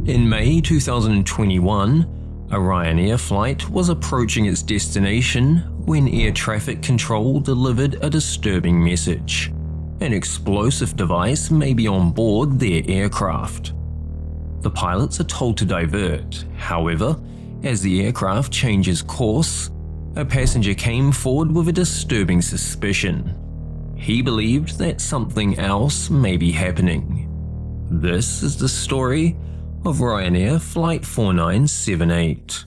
In May 2021, a Ryanair flight was approaching its destination when air traffic control delivered a disturbing message. An explosive device may be on board their aircraft. The pilots are told to divert. However, as the aircraft changes course, a passenger came forward with a disturbing suspicion. He believed that something else may be happening. This is the story of Ryanair Flight 4978.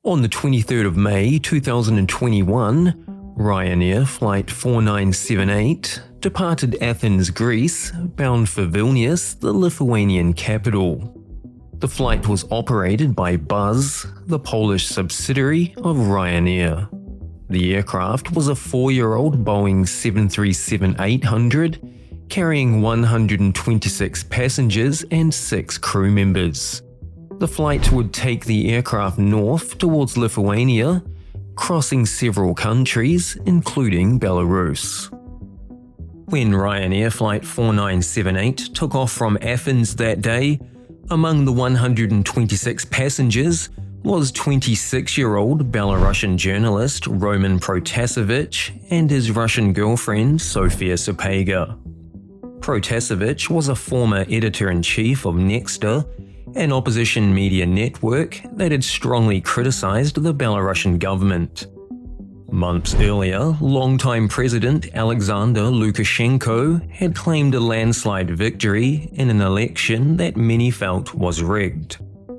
On the 23rd of May 2021, Ryanair Flight 4978 departed Athens, Greece, bound for Vilnius, the Lithuanian capital. The flight was operated by Buzz, the Polish subsidiary of Ryanair. The aircraft was a 4-year-old Boeing 737-800, carrying 126 passengers and 6 crew members. The flight would take the aircraft north towards Lithuania, crossing several countries, including Belarus. When Ryanair Flight 4978 took off from Athens that day, among the 126 passengers was 26-year-old Belarusian journalist Roman Protasevich and his Russian girlfriend Sofia Sapega. Protasevich was a former editor-in-chief of Nexta, an opposition media network that had strongly criticized the Belarusian government. Months earlier, longtime President Alexander Lukashenko had claimed a landslide victory in an election that many felt was rigged.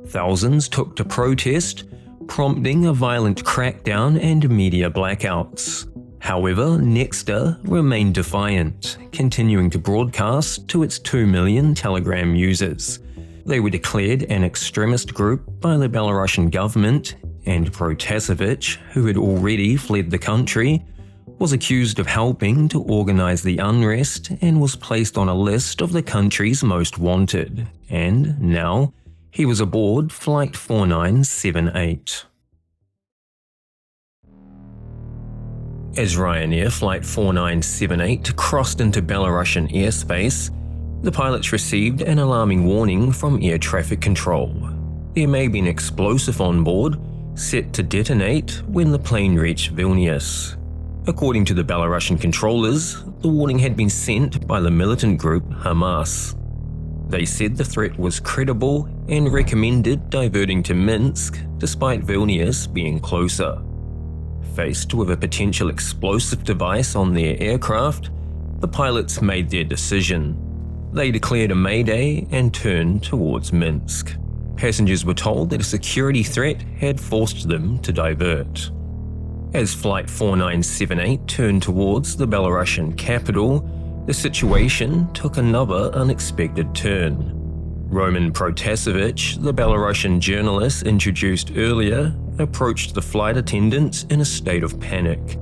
Thousands took to protest, prompting a violent crackdown and media blackouts. However, Nexta remained defiant, continuing to broadcast to its 2 million Telegram users. They were declared an extremist group by the Belarusian government, and Protasevich, who had already fled the country, was accused of helping to organize the unrest and was placed on a list of the country's most wanted, and now he was aboard Flight 4978. As Ryanair Flight 4978 crossed into Belarusian airspace, the pilots received an alarming warning from air traffic control. There may be an explosive on board, set to detonate when the plane reached Vilnius. According to the Belarusian controllers, the warning had been sent by the militant group Hamas. They said the threat was credible and recommended diverting to Minsk despite Vilnius being closer. Faced with a potential explosive device on their aircraft, the pilots made their decision. They declared a mayday and turned towards Minsk. Passengers were told that a security threat had forced them to divert. As Flight 4978 turned towards the Belarusian capital, the situation took another unexpected turn. Roman Protasevich, the Belarusian journalist introduced earlier, approached the flight attendants in a state of panic.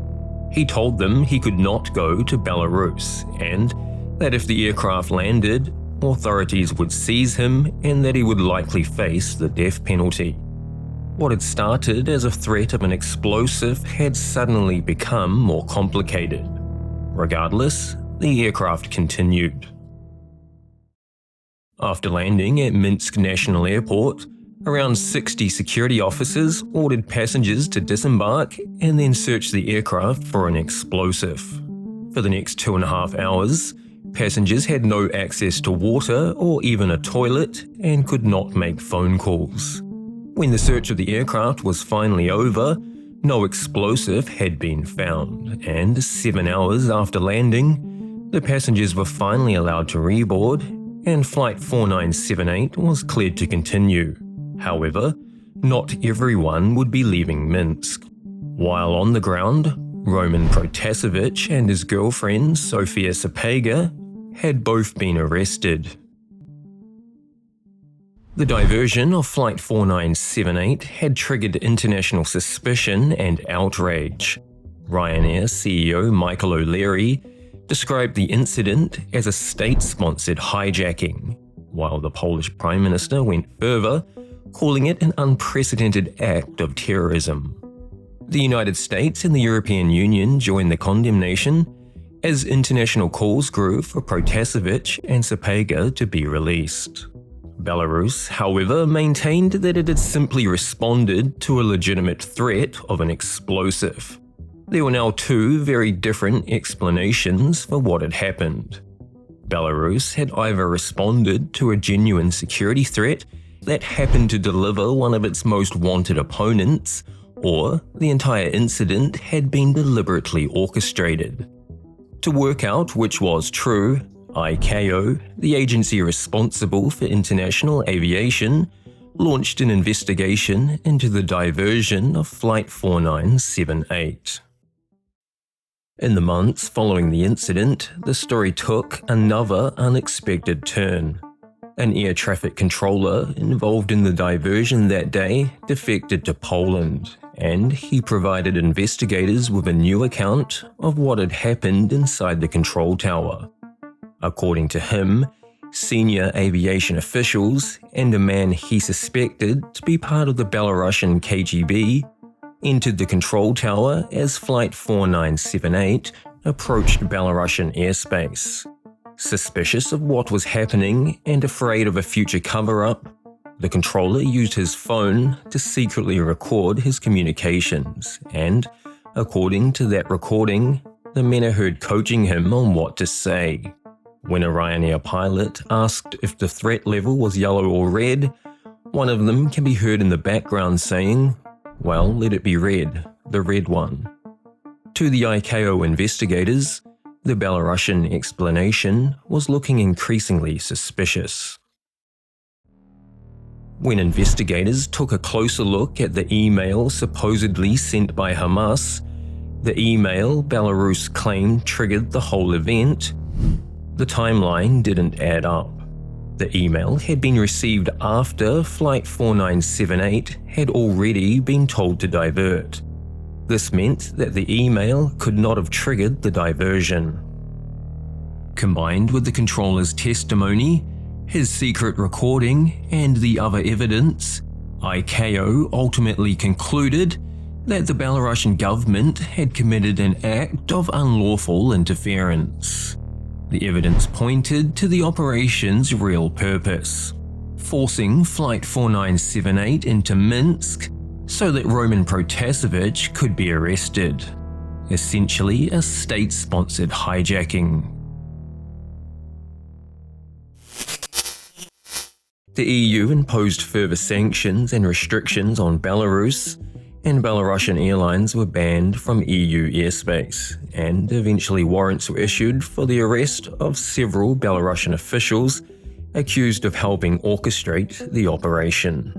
He told them he could not go to Belarus and that if the aircraft landed, authorities would seize him and that he would likely face the death penalty. What had started as a threat of an explosive had suddenly become more complicated. Regardless, the aircraft continued. After landing at Minsk National Airport, around 60 security officers ordered passengers to disembark and then search the aircraft for an explosive. For the next 2.5 hours, passengers had no access to water or even a toilet and could not make phone calls. When the search of the aircraft was finally over, no explosive had been found, and 7 hours after landing, the passengers were finally allowed to reboard, and Flight 4978 was cleared to continue. However, not everyone would be leaving Minsk. While on the ground, Roman Protasevich and his girlfriend Sofia Sapega had both been arrested. The diversion of Flight 4978 had triggered international suspicion and outrage. Ryanair CEO Michael O'Leary described the incident as a state-sponsored hijacking, while the Polish Prime Minister went further, calling it an unprecedented act of terrorism. The United States and the European Union joined the condemnation, as international calls grew for Protasevich and Sapega to be released. Belarus, however, maintained that it had simply responded to a legitimate threat of an explosive. There were now two very different explanations for what had happened. Belarus had either responded to a genuine security threat that happened to deliver one of its most wanted opponents, or the entire incident had been deliberately orchestrated. To work out which was true, ICAO, the agency responsible for international aviation, launched an investigation into the diversion of Flight 4978. In the months following the incident, the story took another unexpected turn. An air traffic controller involved in the diversion that day defected to Poland, and he provided investigators with a new account of what had happened inside the control tower. According to him, senior aviation officials and a man he suspected to be part of the Belarusian KGB entered the control tower as Flight 4978 approached Belarusian airspace. Suspicious of what was happening and afraid of a future cover-up, the controller used his phone to secretly record his communications, and, according to that recording, the men are heard coaching him on what to say. When a Ryanair pilot asked if the threat level was yellow or red, one of them can be heard in the background saying, "Well, let it be red, the red one." To the ICAO investigators, the Belarusian explanation was looking increasingly suspicious. When investigators took a closer look at the email supposedly sent by Hamas, the email Belarus claimed triggered the whole event, the timeline didn't add up. The email had been received after Flight 4978 had already been told to divert. This meant that the email could not have triggered the diversion. Combined with the controller's testimony, his secret recording, and the other evidence, ICAO ultimately concluded that the Belarusian government had committed an act of unlawful interference. The evidence pointed to the operation's real purpose: forcing Flight 4978 into Minsk so that Roman Protasevich could be arrested. Essentially a state-sponsored hijacking. The EU imposed further sanctions and restrictions on Belarus, and Belarusian airlines were banned from EU airspace, and eventually warrants were issued for the arrest of several Belarusian officials accused of helping orchestrate the operation.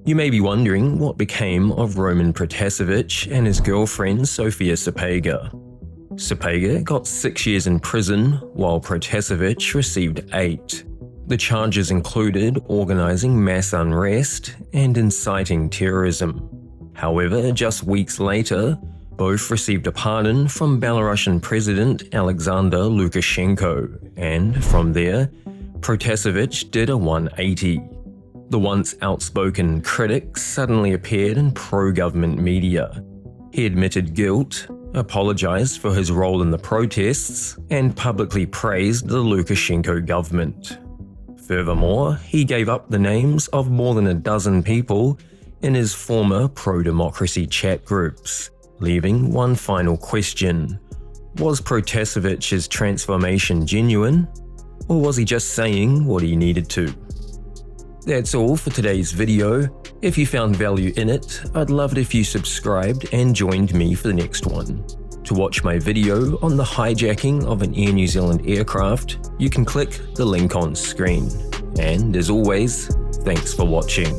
You may be wondering what became of Roman Protasevich and his girlfriend Sofia Sapega. Sapega got 6 years in prison, while Protasevich received 8. The charges included organizing mass unrest and inciting terrorism. However, just weeks later, both received a pardon from Belarusian President Alexander Lukashenko, and from there, Protasevich did a 180. The once outspoken critic suddenly appeared in pro-government media. He admitted guilt, apologized for his role in the protests, and publicly praised the Lukashenko government. Furthermore, he gave up the names of more than a dozen people in his former pro-democracy chat groups, leaving one final question: was Protasevich's transformation genuine, or was he just saying what he needed to? That's all for today's video. If you found value in it, I'd love it if you subscribed and joined me for the next one. To watch my video on the hijacking of an Air New Zealand aircraft, you can click the link on screen. And as always, thanks for watching.